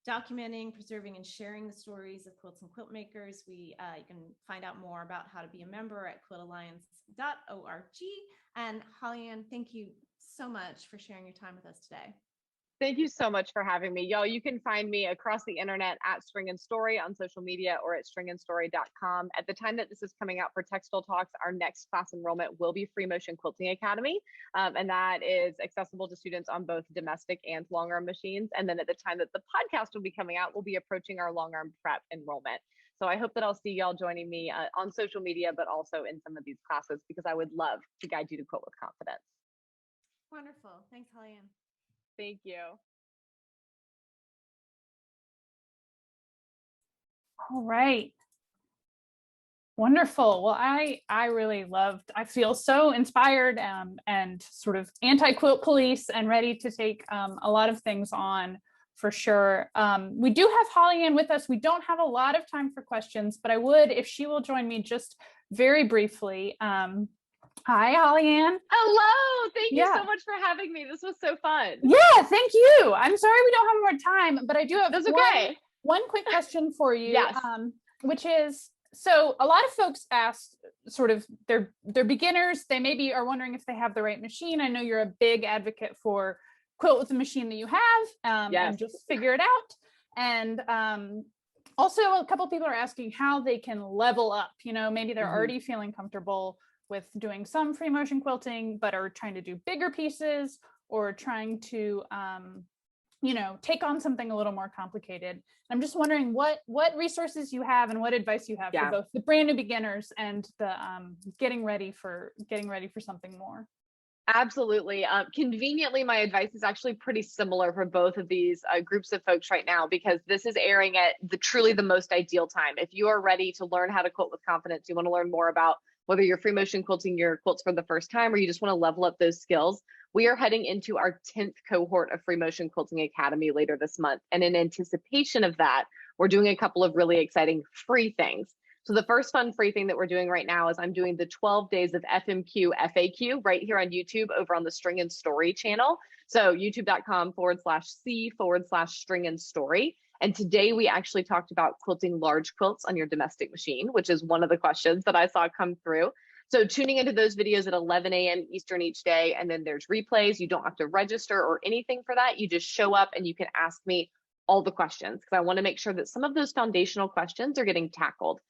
documenting, preserving, and sharing the stories of quilts and quilt makers, you can find out more about how to be a member at quiltalliance.org. And HollyAnne, thank you so much for sharing your time with us today. Thank you so much for having me. Y'all, you can find me across the internet at String and Story on social media, or at stringandstory.com. At the time that this is coming out for Textile Talks, our next class enrollment will be Free Motion Quilting Academy. And that is accessible to students on both domestic and long arm machines. And then at the time that the podcast will be coming out, we'll be approaching our long arm prep enrollment. So I hope that I'll see y'all joining me on social media, but also in some of these classes, because I would love to guide you to quilt with confidence. Wonderful. Thanks, HollyAnne. Thank you. All right. Wonderful. Well, I really loved, I feel so inspired and sort of anti-quilt police and ready to take a lot of things on for sure. We do have HollyAnne with us. We don't have a lot of time for questions, but I would, if she will join me just very briefly. Hi, HollyAnne. Hello. Thank you so much for having me. This was so fun. Yeah, thank you. I'm sorry we don't have more time, but I do have That's okay. one quick question for you, Yes. Which is, so a lot of folks ask sort of, they're beginners. They maybe are wondering if they have the right machine. I know you're a big advocate for quilt with the machine that you have, and just figure it out. And also a couple people are asking how they can level up. You know, maybe they're already feeling comfortable with doing some free motion quilting, but are trying to do bigger pieces, or trying to, take on something a little more complicated. I'm just wondering what resources you have and what advice you have for both the brand new beginners and the getting ready for something more. Absolutely. Conveniently, my advice is actually pretty similar for both of these groups of folks right now, because this is airing at truly the most ideal time. If you are ready to learn how to quilt with confidence, you want to learn more about whether you're free motion quilting your quilts for the first time, or you just want to level up those skills, we are heading into our 10th cohort of Free Motion Quilting Academy later this month. And in anticipation of that, we're doing a couple of really exciting free things. So the first fun free thing that we're doing right now is I'm doing the 12 days of FMQ FAQ right here on YouTube over on the String and Story channel. So youtube.com/C/String and Story. And today we actually talked about quilting large quilts on your domestic machine, which is one of the questions that I saw come through. So tuning into those videos at 11 a.m. Eastern each day, and then there's replays. You don't have to register or anything for that. You just show up and you can ask me all the questions, because I want to make sure that some of those foundational questions are getting tackled.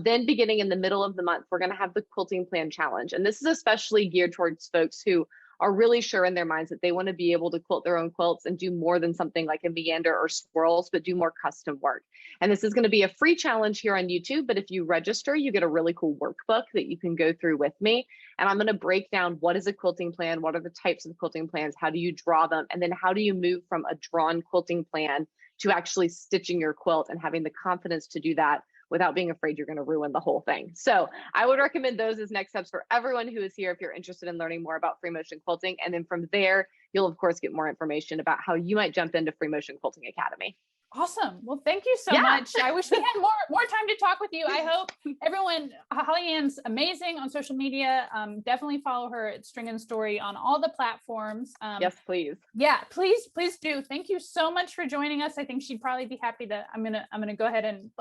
Then beginning in the middle of the month, we're going to have the Quilting Plan Challenge. And this is especially geared towards folks who are really sure in their minds that they want to be able to quilt their own quilts and do more than something like a meander or swirls, but do more custom work. And this is going to be a free challenge here on YouTube, but if you register, you get a really cool workbook that you can go through with me. And I'm going to break down what is a quilting plan, what are the types of quilting plans, how do you draw them, and then how do you move from a drawn quilting plan to actually stitching your quilt and having the confidence to do that without being afraid you're going to ruin the whole thing. So I would recommend those as next steps for everyone who is here if you're interested in learning more about free motion quilting. And then from there, you'll of course get more information about how you might jump into Free Motion Quilting Academy. Awesome. Well, thank you so Yeah. much. I wish we had more time to talk with you. I hope everyone, HollyAnne's amazing on social media. Definitely follow her at String and Story on all the platforms. Yes, please. Yeah, please do. Thank you so much for joining us. I think she'd probably be happy that I'm gonna go ahead and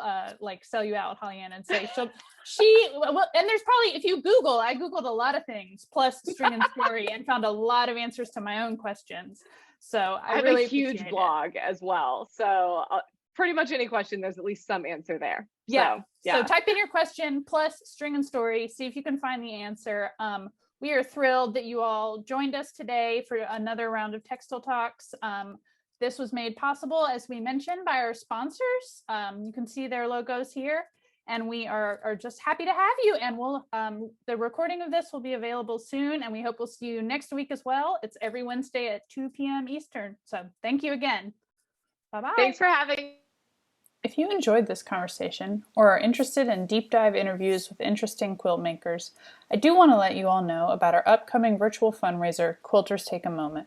like sell you out, HollyAnne, and say so. Well, and there's probably, if you Google, I Googled a lot of things plus String and Story and found a lot of answers to my own questions. So I have really a huge appreciate blog as well. So pretty much any question, there's at least some answer there. Yeah. So type in your question plus String and Story, see if you can find the answer. We are thrilled that you all joined us today for another round of Textile Talks. This was made possible, as we mentioned, by our sponsors. You can see their logos here, and we are just happy to have you. And we'll the recording of this will be available soon, and we hope we'll see you next week as well. It's every Wednesday at 2 p.m. Eastern. So thank you again. Bye-bye. Thanks for having me. If you enjoyed this conversation or are interested in deep dive interviews with interesting quilt makers, I do want to let you all know about our upcoming virtual fundraiser, Quilters Take a Moment.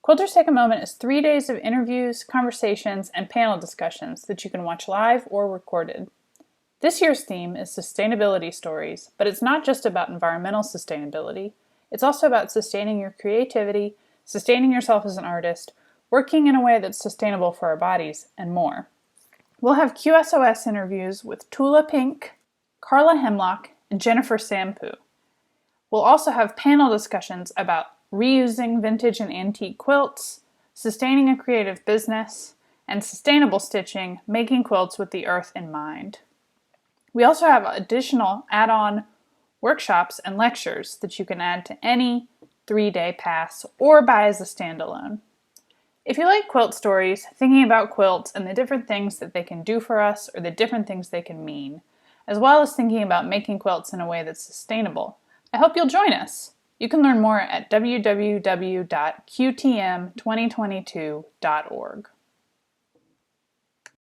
Quilters Take a Moment is 3 days of interviews, conversations, and panel discussions that you can watch live or recorded. This year's theme is sustainability stories, but it's not just about environmental sustainability. It's also about sustaining your creativity, sustaining yourself as an artist, working in a way that's sustainable for our bodies, and more. We'll have QSOS interviews with Tula Pink, Carla Hemlock, and Jennifer Sampu. We'll also have panel discussions about reusing vintage and antique quilts, sustaining a creative business, and sustainable stitching, making quilts with the earth in mind. We also have additional add-on workshops and lectures that you can add to any 3-day pass or buy as a standalone. If you like quilt stories, thinking about quilts and the different things that they can do for us or the different things they can mean, as well as thinking about making quilts in a way that's sustainable, I hope you'll join us. You can learn more at www.qtm2022.org.